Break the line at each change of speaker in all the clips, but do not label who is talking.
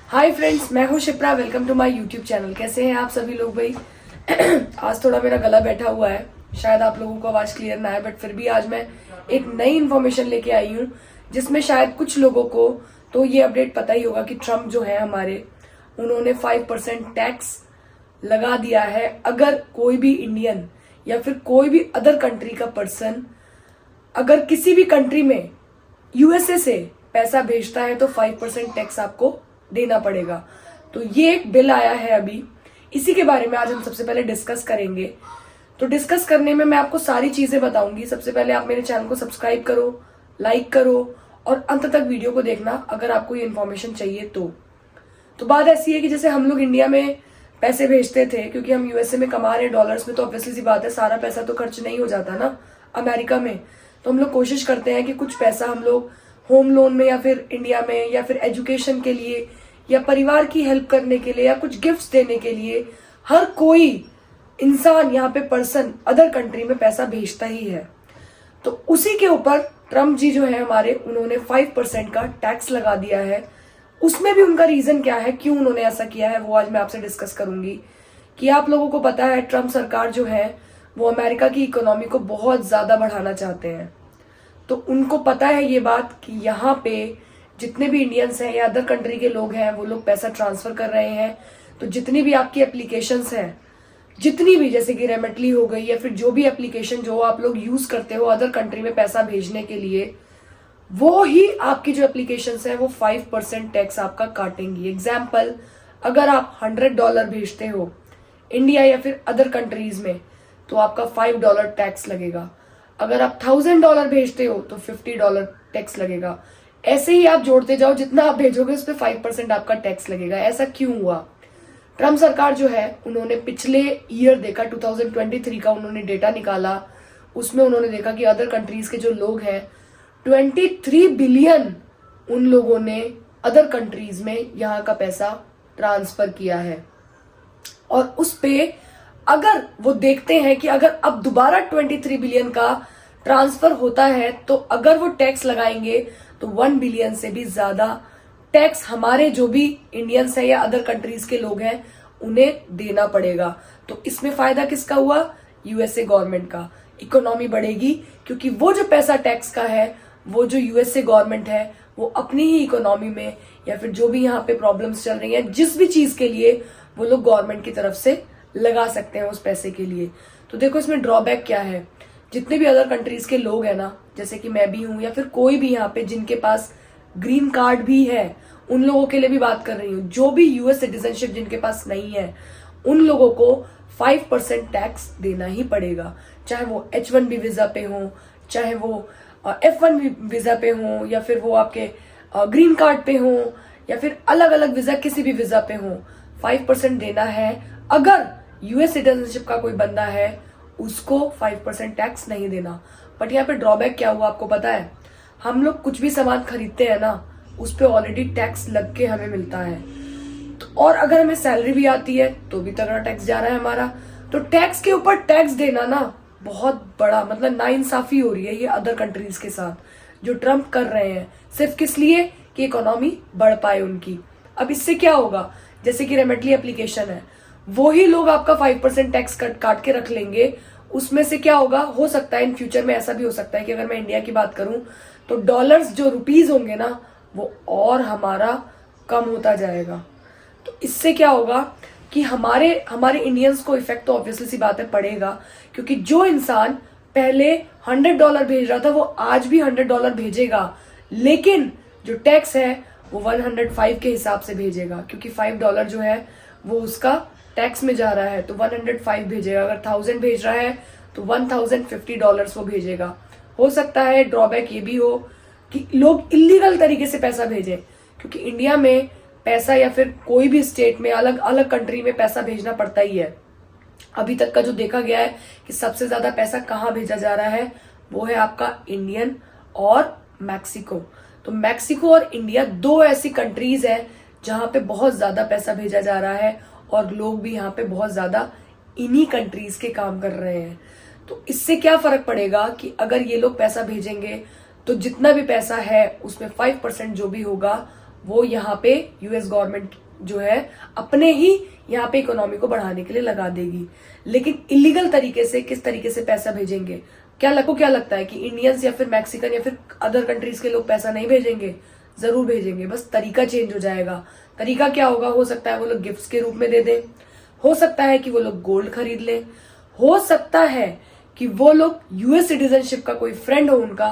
हाय friends, मैं हूं Shipra. Welcome to my YouTube channel. कैसे हैं आप सभी लोग भाई? आज थोड़ा मेरा गला बैठा हुआ है, शायद आप लोगों को आवाज क्लियर ना है, बट फिर भी आज मैं एक नई इन्फॉर्मेशन लेके आई हूं जिसमें शायद कुछ लोगों को तो ये अपडेट पता ही होगा कि ट्रम्प जो है हमारे, उन्होंने 5% टैक्स लगा दिया है। अगर कोई भी इंडियन या फिर कोई भी अदर कंट्री का पर्सन अगर किसी भी कंट्री में यूएसए से पैसा भेजता है तो 5% टैक्स आपको देना पड़ेगा। तो ये एक बिल आया है अभी, इसी के बारे में आज हम सबसे पहले डिस्कस करेंगे। तो डिस्कस करने में मैं आपको सारी चीजें बताऊंगी। सबसे पहले आप मेरे चैनल को सब्सक्राइब करो, लाइक करो और अंत तक वीडियो को देखना अगर आपको ये इन्फॉर्मेशन चाहिए तो बात ऐसी है कि जैसे हम लोग इंडिया में पैसे भेजते थे, क्योंकि हम यूएसए में कमा रहे हैं डॉलर्स में, तो ऑब्वियसली सी बात है सारा पैसा तो खर्च नहीं हो जाता ना अमेरिका में। तो हम लोग कोशिश करते हैं कि कुछ पैसा हम लोग होम लोन में या फिर इंडिया में या फिर एजुकेशन के लिए या परिवार की हेल्प करने के लिए या कुछ गिफ्ट्स देने के लिए हर कोई इंसान यहाँ पे पर्सन अदर कंट्री में पैसा भेजता ही है। तो उसी के ऊपर ट्रम्प जी जो है हमारे, उन्होंने 5% का टैक्स लगा दिया है। उसमें भी उनका रीजन क्या है, क्यों उन्होंने ऐसा किया है, वो आज मैं आपसे डिस्कस करूंगी। कि आप लोगों को पता है ट्रम्प सरकार जो है वो अमेरिका की इकोनॉमी को बहुत ज्यादा बढ़ाना चाहते हैं। तो उनको पता है ये बात कि यहाँ पे जितने भी इंडियंस हैं या अदर कंट्री के लोग हैं वो लोग पैसा ट्रांसफर कर रहे हैं। तो जितनी भी आपकी एप्लीकेशंस हैं, जितनी भी, जैसे कि रेमिटली हो गई या फिर जो भी एप्लीकेशन जो आप लोग यूज करते हो अदर कंट्री में पैसा भेजने के लिए, वो ही आपकी जो एप्लीकेशंस है वो 5% टैक्स आपका काटेंगी। एग्जाम्पल, अगर आप $100 भेजते हो इंडिया या फिर अदर कंट्रीज में तो आपका $5 टैक्स लगेगा। अगर आप $1000 भेजते हो तो $50 टैक्स लगेगा। ऐसे ही आप जोड़ते जाओ, जितना आप भेजोगे उस पर 5% आपका टैक्स लगेगा। ऐसा क्यों हुआ? ट्रम्प सरकार जो है उन्होंने पिछले ईयर देखा, 2023 का उन्होंने डेटा निकाला। उसमें उन्होंने देखा कि अदर कंट्रीज के जो लोग हैं 23 बिलियन उन लोगों ने अदर कंट्रीज में यहाँ का पैसा ट्रांसफर किया है। और उस पे अगर वो देखते हैं कि अगर अब दोबारा 23 बिलियन का ट्रांसफर होता है तो अगर वो टैक्स लगाएंगे तो 1 बिलियन से भी ज्यादा टैक्स हमारे जो भी इंडियंस है या अदर कंट्रीज के लोग हैं उन्हें देना पड़ेगा। तो इसमें फायदा किसका हुआ? यूएसए गवर्नमेंट का। इकोनॉमी बढ़ेगी, क्योंकि वो जो पैसा टैक्स का है वो जो यूएसए गवर्नमेंट है वो अपनी ही इकोनॉमी में या फिर जो भी यहाँ पे प्रॉब्लम्स चल रही हैं, जिस भी चीज के लिए वो लोग गवर्नमेंट की तरफ से लगा सकते हैं उस पैसे के लिए। तो देखो इसमें ड्रॉबैक क्या है। जितने भी अदर कंट्रीज के लोग हैं ना, जैसे कि मैं भी हूं या फिर कोई भी यहाँ पे जिनके पास ग्रीन कार्ड भी है, उन लोगों के लिए भी बात कर रही हूँ। जो भी यूएस सिटीजनशिप जिनके पास नहीं है उन लोगों को 5% टैक्स देना ही पड़ेगा। चाहे वो H1B वीजा पे हो, चाहे वो F1 वीजा पे हो, या फिर वो आपके ग्रीन कार्ड पे हो, या फिर अलग अलग वीजा किसी भी वीजा पे हो, 5% देना है। अगर यूएस सिटीजनशिप का कोई बंदा है उसको 5% टैक्स नहीं देना। बट यहाँ पे ड्रॉबैक क्या हुआ आपको पता है? हम लोग कुछ भी सामान खरीदते हैं ना, उस पे ऑलरेडी टैक्स लग के हमें मिलता है। तो और अगर हमें सैलरी भी आती है तो भी तगड़ा टैक्स जा रहा है हमारा। तो टैक्स के ऊपर टैक्स देना ना बहुत बड़ा, मतलब नाइंसाफी हो रही है ये अदर कंट्रीज के साथ जो ट्रम्प कर रहे हैं, सिर्फ किस लिए कि इकोनॉमी बढ़ पाए उनकी। अब इससे क्या होगा? जैसे कि रेमिटली एप्लीकेशन है, वो ही लोग आपका 5% टैक्स काट के रख लेंगे। उसमें से क्या होगा, हो सकता है इन फ्यूचर में ऐसा भी हो सकता है कि अगर मैं इंडिया की बात करूं तो डॉलर्स जो रुपीज होंगे ना वो और हमारा कम होता जाएगा। तो इससे क्या होगा कि हमारे इंडियंस को इफेक्ट तो ऑब्वियसली सी बात है पड़ेगा, क्योंकि जो इंसान पहले $100 भेज रहा था वो आज भी $100 भेजेगा, लेकिन जो टैक्स है वो 105 के हिसाब से भेजेगा, क्योंकि $5 जो है वो उसका टैक्स में जा रहा है। तो 105 भेजेगा। अगर 1000 भेज रहा है तो $1050 वो भेजेगा। हो सकता है ड्रॉबैक ये भी हो कि लोग इलीगल तरीके से पैसा भेजें, क्योंकि इंडिया में पैसा या फिर कोई भी स्टेट में अलग अलग कंट्री में पैसा भेजना पड़ता ही है। अभी तक का जो देखा गया है कि सबसे ज्यादा पैसा कहाँ भेजा जा रहा है वो है आपका इंडियन और मैक्सिको। तो मैक्सिको और इंडिया दो ऐसी कंट्रीज है जहां पे बहुत ज्यादा पैसा भेजा जा रहा है और लोग भी यहाँ पे बहुत ज्यादा इन्हीं कंट्रीज के काम कर रहे हैं। तो इससे क्या फर्क पड़ेगा कि अगर ये लोग पैसा भेजेंगे तो जितना भी पैसा है उसमें 5% जो भी होगा वो यहाँ पे यूएस गवर्नमेंट जो है अपने ही यहाँ पे इकोनॉमी को बढ़ाने के लिए लगा देगी। लेकिन इलीगल तरीके से किस तरीके से पैसा भेजेंगे? क्या लगता है कि इंडियंस या फिर मैक्सिकन या फिर अदर कंट्रीज के लोग पैसा नहीं भेजेंगे? जरूर भेजेंगे, बस तरीका चेंज हो जाएगा। तरीका क्या होगा? हो सकता है वो लोग गिफ्ट्स के रूप में दे दें, हो सकता है कि वो लोग गोल्ड खरीद लें, हो सकता है कि वो लोग यूएस सिटीजनशिप का कोई फ्रेंड हो उनका,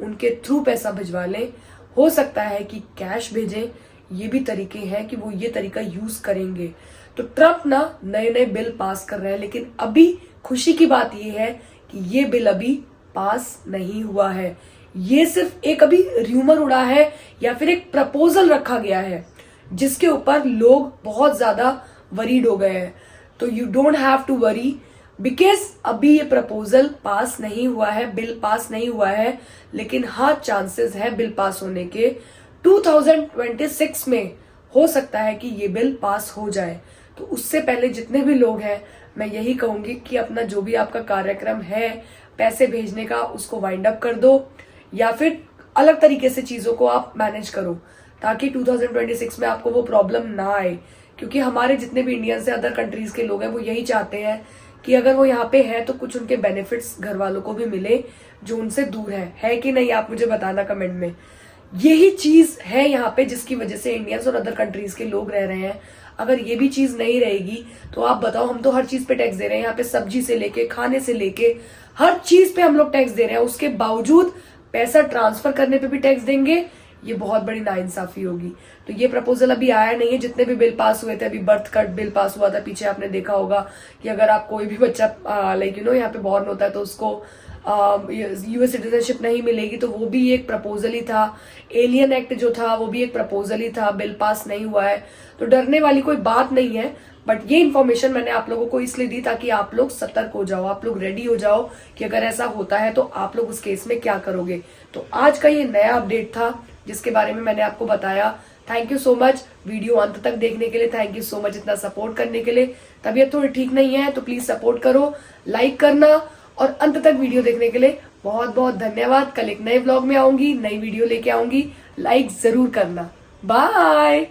उनके थ्रू पैसा भिजवा लें, हो सकता है कि कैश भेजें। ये भी तरीके हैं कि वो ये तरीका यूज करेंगे। तो ट्रम्प ना नए नए बिल पास कर रहे हैं, लेकिन अभी खुशी की बात ये है कि ये बिल अभी पास नहीं हुआ है। ये सिर्फ एक अभी र्यूमर उड़ा है या फिर एक प्रपोजल रखा गया है जिसके ऊपर लोग बहुत ज्यादा वरीड हो गए हैं। तो you don't have to worry, because अभी ये प्रपोजल पास नहीं हुआ है, बिल पास नहीं हुआ है, लेकिन हाँ चांसेस है बिल पास होने के। 2026 में हो सकता है कि ये बिल पास हो जाए। तो उससे पहले जितने भी लोग हैं, मैं यही कहूंगी कि अपना जो भी आपका कार्यक्रम है पैसे भेजने का, उसको वाइंड अप कर दो या फिर अलग तरीके से चीजों को आप मैनेज करो, ताकि 2026 में आपको वो प्रॉब्लम ना आए। क्योंकि हमारे जितने भी इंडियन से अदर कंट्रीज के लोग हैं वो यही चाहते हैं कि अगर वो यहाँ पे है तो कुछ उनके बेनिफिट्स घर वालों को भी मिले जो उनसे दूर है कि नहीं? आप मुझे बताना कमेंट में। यही चीज है यहाँ पे जिसकी वजह से इंडियंस और अदर कंट्रीज के लोग रह रहे हैं। अगर ये भी चीज नहीं रहेगी तो आप बताओ, हम तो हर चीज पे टैक्स दे रहे हैं, यहाँ पे सब्जी से लेके खाने से लेके हर चीज पे हम लोग टैक्स दे रहे हैं, उसके बावजूद पैसा ट्रांसफर करने पे भी टैक्स देंगे। ये बहुत बड़ी नाइंसाफी होगी। तो ये प्रपोजल अभी आया नहीं है। जितने भी बिल पास हुए थे, अभी बर्थ कट बिल पास हुआ था, पीछे आपने देखा होगा कि अगर आप कोई भी बच्चा लाइक यहाँ पे बॉर्न होता है तो उसको यूएस सिटीजनशिप नहीं मिलेगी, तो वो भी एक प्रपोजल ही था। एलियन एक्ट जो था वो भी एक प्रपोजल ही था, बिल पास नहीं हुआ है। तो डरने वाली कोई बात नहीं है, बट ये इन्फॉर्मेशन मैंने आप लोगों को इसलिए दी ताकि आप लोग सतर्क हो जाओ, आप लोग रेडी हो जाओ कि अगर ऐसा होता है तो आप लोग उस केस में क्या करोगे। तो आज का ये नया अपडेट था जिसके बारे में मैंने आपको बताया। Thank you so much video अंत तक देखने के लिए, थैंक यू सो मच इतना सपोर्ट करने के लिए। तबीयत थोड़ी ठीक नहीं है तो प्लीज सपोर्ट करो, लाइक करना और अंत तक वीडियो देखने के लिए बहुत बहुत धन्यवाद। कल एक नए व्लॉग में आऊंगी, नई वीडियो लेके आऊंगी, लाइक जरूर करना। बाय।